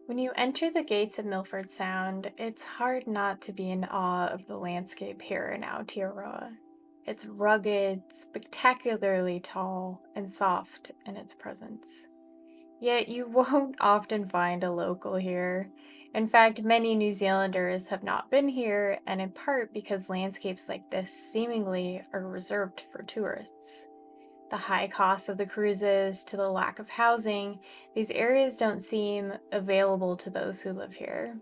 When you enter the gates of Milford Sound, it's hard not to be in awe of the landscape here in Aotearoa. It's rugged, spectacularly tall, and soft in its presence. Yet you won't often find a local here. In fact, many New Zealanders have not been here, and in part because landscapes like this seemingly are reserved for tourists. The high cost of the cruises to the lack of housing, these areas don't seem available to those who live here.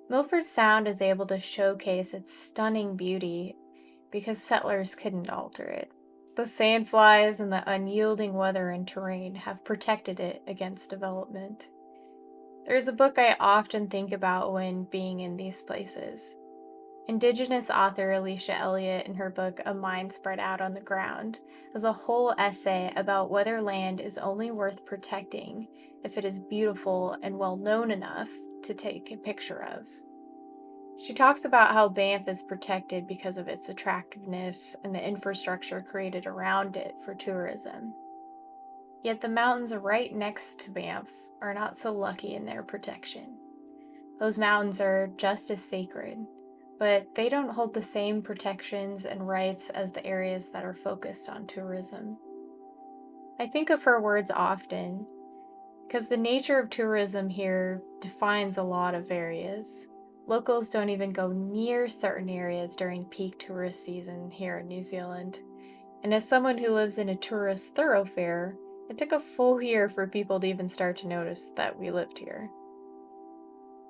Milford Sound is able to showcase its stunning beauty because settlers couldn't alter it. The sandflies and the unyielding weather and terrain have protected it against development. There's a book I often think about when being in these places. Indigenous author Alicia Elliott, in her book A Mind Spread Out on the Ground, has a whole essay about whether land is only worth protecting if it is beautiful and well known enough to take a picture of. She talks about how Banff is protected because of its attractiveness and the infrastructure created around it for tourism. Yet the mountains right next to Banff are not so lucky in their protection. Those mountains are just as sacred, but they don't hold the same protections and rights as the areas that are focused on tourism. I think of her words often because the nature of tourism here defines a lot of areas. Locals don't even go near certain areas during peak tourist season here in New Zealand. And as someone who lives in a tourist thoroughfare, it took a full year for people to even start to notice that we lived here.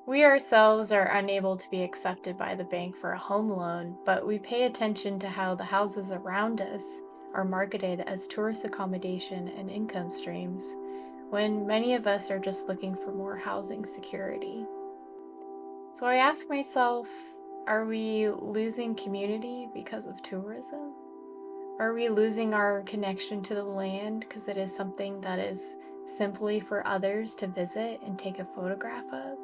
We ourselves are unable to be accepted by the bank for a home loan, but we pay attention to how the houses around us are marketed as tourist accommodation and income streams, when many of us are just looking for more housing security. So I ask myself, are we losing community because of tourism? Are we losing our connection to the land because it is something that is simply for others to visit and take a photograph of?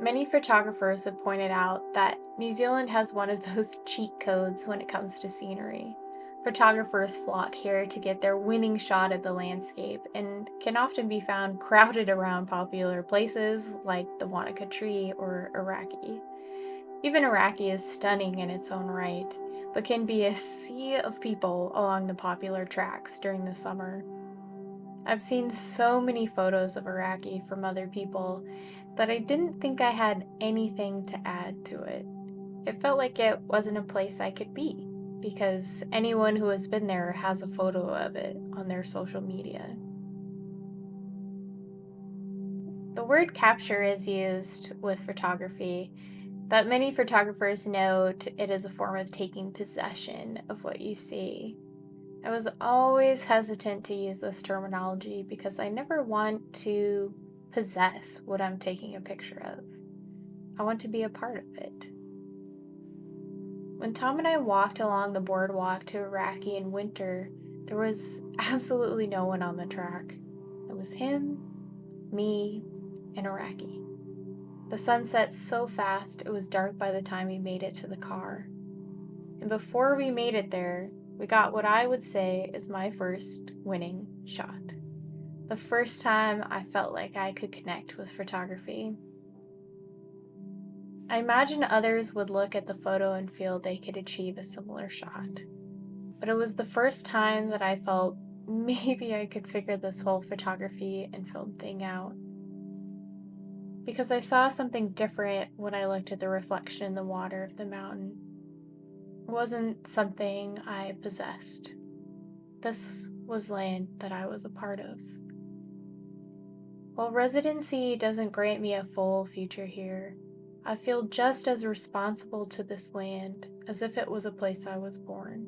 Many photographers have pointed out that New Zealand has one of those cheat codes when it comes to scenery. Photographers flock here to get their winning shot at the landscape and can often be found crowded around popular places like the Wanaka Tree or Iraqi. Even Iraqi is stunning in its own right, but can be a sea of people along the popular tracks during the summer. I've seen so many photos of Iraqi from other people that I didn't think I had anything to add to it. It felt like it wasn't a place I could be, because anyone who has been there has a photo of it on their social media. The word capture is used with photography, but many photographers note it is a form of taking possession of what you see. I was always hesitant to use this terminology because I never want to possess what I'm taking a picture of. I want to be a part of it. When Tom and I walked along the boardwalk to Iraqi in winter, there was absolutely no one on the track. It was him, me, and Iraqi. The sun set so fast it was dark by the time we made it to the car. And before we made it there, we got what I would say is my first winning shot. The first time I felt like I could connect with photography. I imagine others would look at the photo and feel they could achieve a similar shot. But it was the first time that I felt maybe I could figure this whole photography and film thing out. Because I saw something different when I looked at the reflection in the water of the mountain. It wasn't something I possessed. This was land that I was a part of. While residency doesn't grant me a full future here, I feel just as responsible to this land as if it was a place I was born.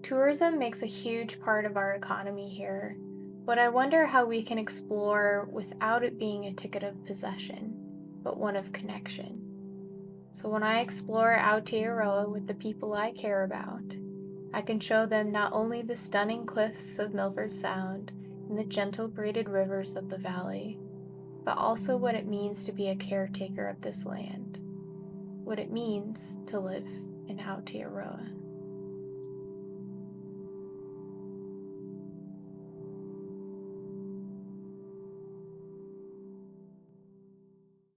Tourism makes a huge part of our economy here, but I wonder how we can explore without it being a ticket of possession, but one of connection. So when I explore Aotearoa with the people I care about, I can show them not only the stunning cliffs of Milford Sound and the gentle braided rivers of the valley, but also what it means to be a caretaker of this land, what it means to live in Aotearoa.